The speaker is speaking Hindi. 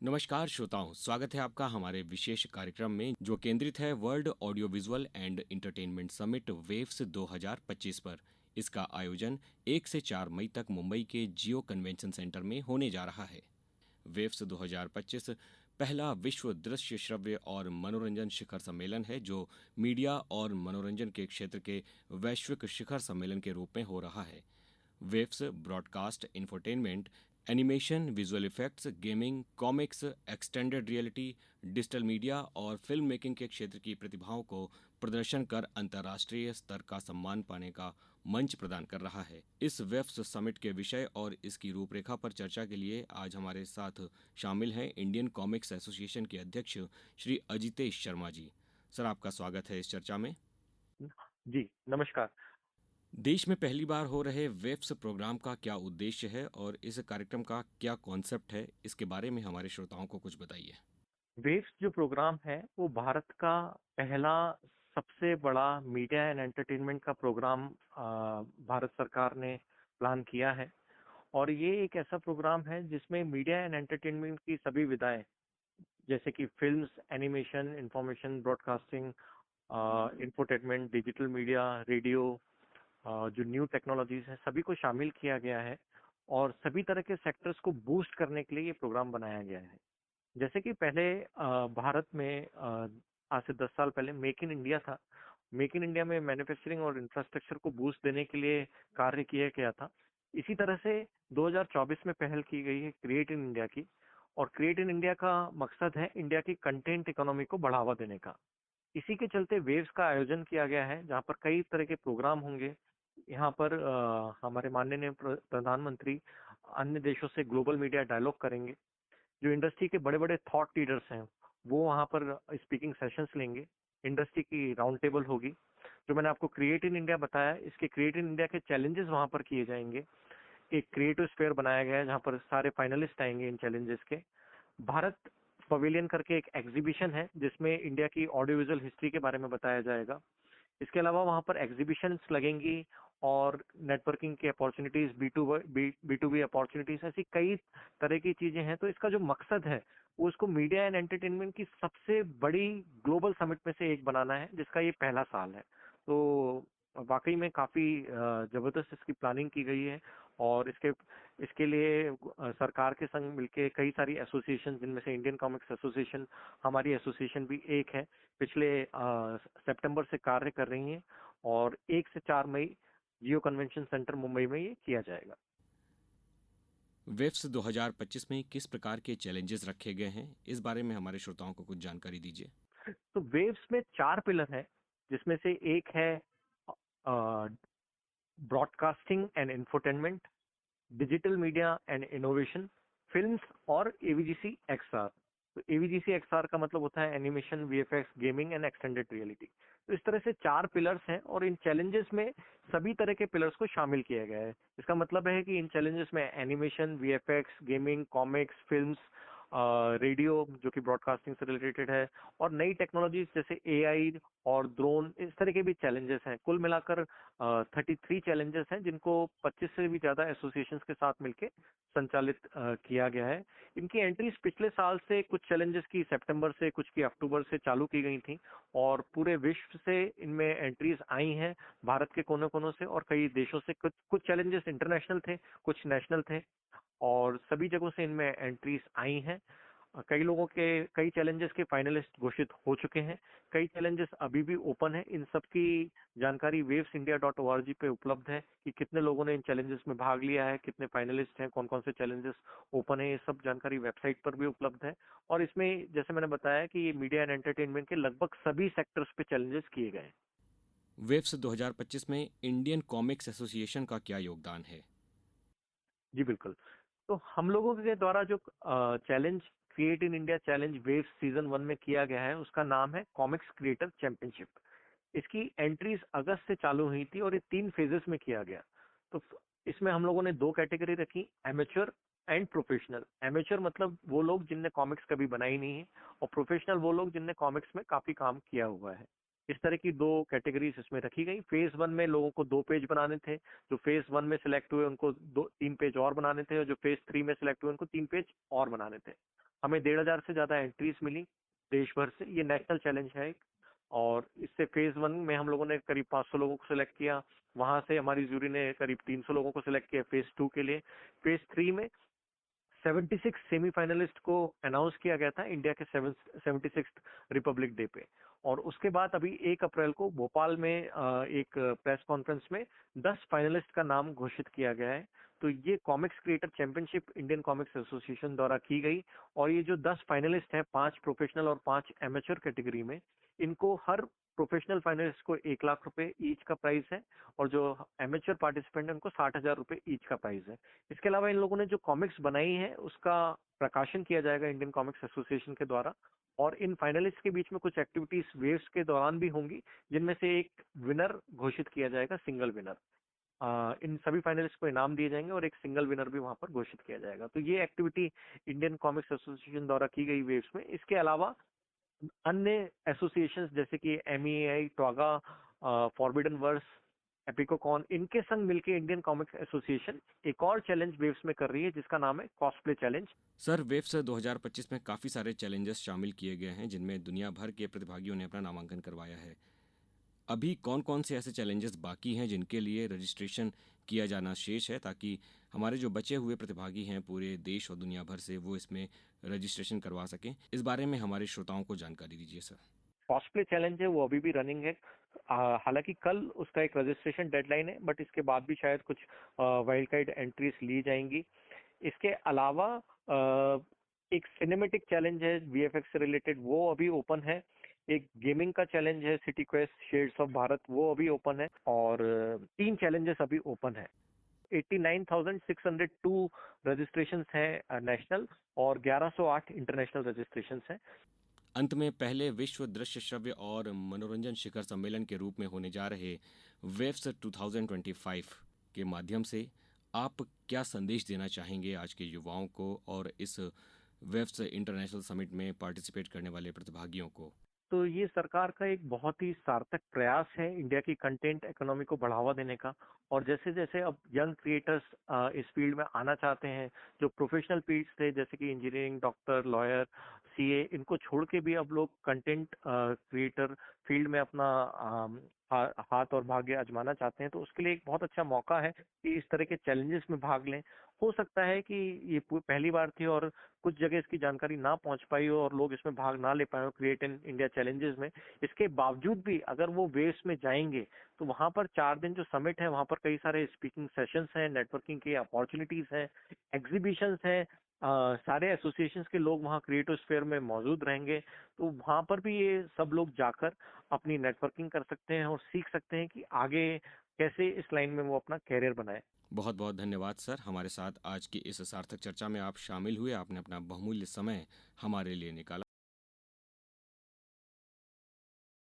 नमस्कार श्रोताओं, स्वागत है आपका हमारे विशेष कार्यक्रम में जो केंद्रित है world audio visual and entertainment summit waves 2025 पर। इसका आयोजन 1 से 4 मई तक मुंबई के जियो कन्वेंशन सेंटर में होने जा रहा है। वेव्स 2025 पहला विश्व दृश्य श्रव्य और मनोरंजन शिखर सम्मेलन है जो मीडिया और मनोरंजन के क्षेत्र के वैश्विक शिखर सम्मेलन के रूप में हो रहा है। Waves broadcast, infotainment, animation, visual effects, gaming, comics, extended reality, digital media और फिल्म मेकिंग के क्षेत्र की प्रतिभाओं को प्रदर्शन कर अंतर्राष्ट्रीय स्तर का सम्मान पाने का मंच प्रदान कर रहा है। इस वेव्स समिट के विषय और इसकी रूपरेखा पर चर्चा के लिए आज हमारे साथ शामिल हैं इंडियन कॉमिक्स एसोसिएशन के अध्यक्ष श्री अजितेश शर्मा जी। सर, आपका स्वागत है इस चर्चा में। जी, नमस्कार। देश में पहली बार हो रहे वेव्स प्रोग्राम का क्या उद्देश्य है और इस कार्यक्रम का क्या कॉन्सेप्ट है, इसके बारे में हमारे श्रोताओं को कुछ बताइए। वेव्स जो प्रोग्राम है, वो भारत का पहला सबसे बड़ा मीडिया एंड एंटरटेनमेंट का प्रोग्राम भारत सरकार ने प्लान किया है। और ये एक ऐसा प्रोग्राम है जिसमें मीडिया एंड एंटरटेनमेंट की सभी विधाएं, जैसे कि films, animation, information, broadcasting, infotainment, digital media, radio, जो न्यू टेक्नोलॉजीज है, सभी को शामिल किया गया है। और सभी तरह के सेक्टर्स को बूस्ट करने के लिए ये प्रोग्राम बनाया गया है। जैसे कि पहले भारत में आज से 10 साल पहले मेक इन इंडिया था। मेक इन इंडिया में मैन्युफैक्चरिंग और इंफ्रास्ट्रक्चर को बूस्ट देने के लिए कार्य किया गया था। इसी तरह से 2024 में पहल की गई है क्रिएट इन इंडिया की। और क्रिएट इन इंडिया का मकसद है इंडिया की कंटेंट इकोनॉमी को बढ़ावा देने का। इसी के चलते वेव्स का आयोजन किया गया है, जहां पर कई तरह के प्रोग्राम होंगे। यहाँ पर हमारे माननीय प्रधानमंत्री अन्य देशों से ग्लोबल मीडिया डायलॉग करेंगे। जो इंडस्ट्री के बड़े बड़े थॉट लीडर्स हैं, वो वहां पर स्पीकिंग सेशंस लेंगे। इंडस्ट्री की राउंड टेबल होगी। जो मैंने आपको क्रिएट इन इंडिया बताया, इसके क्रिएट इन इंडिया के चैलेंजेस वहां पर किए जाएंगे। एक क्रिएटिव स्फीयर बनाया गया है जहां पर सारे फाइनलिस्ट आएंगे इन चैलेंजेस के। भारत पवेलियन करके एक एग्जीबिशन है जिसमें इंडिया की ऑडियो विजुअल हिस्ट्री के बारे में बताया जाएगा। इसके अलावा वहां पर एग्जीबिशंस लगेंगी और नेटवर्किंग की opportunities, B to B opportunities, ऐसी कई तरह की चीजें हैं। तो इसका जो मकसद है वो इसको मीडिया एंड एंटरटेनमेंट की सबसे बड़ी ग्लोबल समिट में से एक बनाना है, जिसका ये पहला साल है। तो वाकई में काफी जबरदस्त इसकी प्लानिंग की गई है। और इसके लिए सरकार के संग मिलके कई सारी एसोसिएशन, जिनमें से इंडियन कॉमिक्स एसोसिएशन, हमारी एसोसिएशन भी एक है, पिछले सितंबर से कार्य कर रही हैं। और 1 से 4 मई जियो कन्वेंशन सेंटर मुंबई में ये किया जाएगा। वेव्स 2025 में किस प्रकार के चैलेंजेस रखे गए हैं, इस बारे में हमारे श्रोताओं को कुछ जानकारी दीजिए। तो वेव्स में 4 पिलर है, जिसमें से एक है broadcasting and infotainment, digital media and innovation, films और एवीजीसी एक्सआर। तो एवीजीसी एक्सआर का मतलब होता है animation, VFX, gaming and extended reality. तो इस तरह से 4 पिलर्स हैं और इन चैलेंजेस में सभी तरह के पिलर्स को शामिल किया गया है। इसका मतलब है कि इन चैलेंजेस में animation, VFX, gaming, comics, films, radio जो कि ब्रॉडकास्टिंग से रिलेटेड है, और नई टेक्नोलॉजीज जैसे एआई और ड्रोन, इस तरह के भी चैलेंजेस हैं। कुल मिलाकर 33 चैलेंजेस हैं, जिनको 25 से भी ज्यादा एसोसिएशंस के साथ मिलकर संचालित किया गया है। इनकी एंट्रीज पिछले साल से कुछ चैलेंजेस की सितंबर से, कुछ की अक्टूबर से चालू की गई थी। और पूरे विश्व से इनमें एंट्रीज आई हैं, भारत के कोने कोनों से और कई देशों से। कुछ चैलेंजेस इंटरनेशनल थे, कुछ नेशनल थे, और सभी जगहों से इनमें एंट्रीज आई हैं। कई चैलेंजेस के फाइनलिस्ट घोषित हो चुके हैं। कई चैलेंजेस अभी भी ओपन है। इन सब की जानकारी wavesindia.org पे उपलब्ध है कि कितने लोगों ने इन चैलेंजेस में भाग लिया है, कितने फाइनलिस्ट हैं, कौन कौन से चैलेंजेस ओपन है। ये सब जानकारी वेबसाइट पर भी उपलब्ध है। और इसमें जैसे मैंने बताया कि ये मीडिया एंड एंटरटेनमेंट के लगभग सभी सेक्टर्स पे चैलेंजेस किए गए हैं। वेव्स 2025 में इंडियन कॉमिक्स एसोसिएशन का क्या योगदान है। जी बिल्कुल। तो हम लोगों के द्वारा जो challenge, create in India challenge wave season 1 में किया गया है, उसका नाम है कॉमिक्स क्रिएटर चैंपियनशिप। इसकी एंट्रीज अगस्त से चालू हुई थी और ये 3 फेजेस में किया गया। तो इसमें हम लोगों ने 2 कैटेगरी रखी, एमेच्योर एंड प्रोफेशनल। एमेच्योर मतलब वो लोग जिनने कॉमिक्स कभी बनाई नहीं है, और प्रोफेशनल वो लोग जिनने कॉमिक्स में काफी काम किया हुआ है। इस तरह की 2 कैटेगरीज इसमें रखी गई। फेज 1 में लोगों को 2 पेज बनाने थे, जो फेज 1 में सिलेक्ट हुए उनको 3 पेज और बनाने थे, और जो फेज 3 में सिलेक्ट हुए उनको 3 पेज और बनाने थे। हमें 1,500 से ज्यादा एंट्रीज मिली देश भर से। ये नेशनल चैलेंज है एक। और इससे फेज 1 में हम लोगों ने करीब 500 लोगों को सिलेक्ट किया। वहां से हमारी जूरी ने करीब 300 लोगों को सिलेक्ट किया फेज 2 के लिए। फेज 3 में 76 सेमीफाइनलिस्ट को अनाउंस किया गया था इंडिया के 76 रिपब्लिक डे पे। और उसके बाद अभी 1 अप्रैल को भोपाल में एक प्रेस कॉन्फ्रेंस में 10 फाइनलिस्ट का नाम घोषित किया गया है। तो ये comics creator championship Indian comics association द्वारा की गई। और ये जो 10 फाइनलिस्ट हैं, 5 प्रोफेशनल और 5 एमेच्योर कैटेगरी में, इनको हर प्रोफेशनल फाइनलिस्ट को 1 लाख रुपए ईच का प्राइस है, और जो एमेच्योर पार्टिसिपेंट है उनको 60,000 रुपए ईच का प्राइस है। इसके अलावा इन लोगों ने जो कॉमिक्स बनाई है उसका प्रकाशन किया जाएगा इंडियन कॉमिक्स एसोसिएशन के द्वारा। और इन फाइनलिस्ट के बीच में कुछ एक्टिविटीज वेव्स के दौरान भी होंगी, जिनमें से एक विनर घोषित किया जाएगा, सिंगल विनर। इन सभी फाइनलिस्ट को इनाम दिए जाएंगे और एक सिंगल विनर भी वहां पर घोषित किया जाएगा। तो ये एक्टिविटी इंडियन कॉमिक्स एसोसिएशन द्वारा की गई वेव्स में। इसके अलावा अन्य एसोसिएशंस जैसे कि MEAI, टॉगा, फॉरबिडन वर्स, एपिकोकॉन, इनके संग मिलकर इंडियन कॉमिक्स एसोसिएशन एक और चैलेंज वेव्स में कर रही है, जिसका नाम है कॉस्प्ले चैलेंज। सर, वेव्स 2025 में काफ़ी सारे चैलेंजेस शामिल किए गए हैं जिनमें दुनिया भर के प्रतिभागियों ने अपना नामांकन करवाया है। अभी कौन कौन से ऐसे चैलेंजेस बाकी हैं जिनके लिए रजिस्ट्रेशन किया जाना शेष है, ताकि हमारे जो बचे हुए प्रतिभागी हैं पूरे देश और दुनिया भर से, वो इसमें रजिस्ट्रेशन करवा सकें? इस बारे में हमारे श्रोताओं को जानकारी दीजिए सर। कॉस्प्ले चैलेंज है वो अभी भी रनिंग है। हालांकि कल उसका एक रजिस्ट्रेशन डेडलाइन है, बट इसके बाद भी शायद कुछ वाइल्ड कार्ड एंट्रीज ली जाएंगी। इसके अलावा एक सिनेमेटिक चैलेंज है VFX से रिलेटेड, वो अभी ओपन है। एक गेमिंग का चैलेंज है city quest shades of Bharat, वो अभी ओपन है। और 3 चैलेंजेस अभी ओपन है। 89,602 रजिस्ट्रेशन हैं नेशनल, और 1108 इंटरनेशनल रजिस्ट्रेशन हैं। अंत में, पहले विश्व दृश्य श्रव्य और मनोरंजन शिखर सम्मेलन के रूप में होने जा रहे वेव्स 2025 के माध्यम से आप क्या संदेश देना चाहेंगे आज के युवाओं को और इस वेव्स इंटरनेशनल समिट में पार्टिसिपेट करने वाले प्रतिभागियों को? तो ये सरकार का एक बहुत ही सार्थक प्रयास है इंडिया की कंटेंट इकोनॉमी को बढ़ावा देने का। और जैसे जैसे अब यंग क्रिएटर्स इस फील्ड में आना चाहते हैं, जो प्रोफेशनल फील्ड्स थे जैसे कि इंजीनियरिंग, डॉक्टर, लॉयर, CA, इनको छोड़ के भी अब लोग कंटेंट क्रिएटर फील्ड में अपना हाथ और भाग्य आजमाना चाहते हैं, तो उसके लिए एक बहुत अच्छा मौका है कि इस तरह के चैलेंजेस में भाग लें। हो सकता है कि ये पहली बार थी और कुछ जगह इसकी जानकारी ना पहुंच पाई हो और लोग इसमें भाग ना ले पाए हो क्रिएट इन इंडिया चैलेंजेस में। इसके बावजूद भी अगर वो वेव्स में जाएंगे तो वहां पर 4 दिन जो समिट है वहां पर कई सारे स्पीकिंग सेशंस हैं, नेटवर्किंग की अपॉर्चुनिटीज हैं, एग्जीबिशंस हैं। सारे एसोसिएशंस के लोग वहाँ क्रिएटिव स्फीयर में मौजूद रहेंगे। तो वहां पर भी ये सब लोग जाकर अपनी नेटवर्किंग कर सकते हैं और सीख सकते हैं कि आगे कैसे इस लाइन में वो अपना कैरियर बनाए। बहुत बहुत धन्यवाद सर, हमारे साथ आज की इस सार्थक चर्चा में आप शामिल हुए। आपने अपना बहुमूल्य समय हमारे लिए निकाला।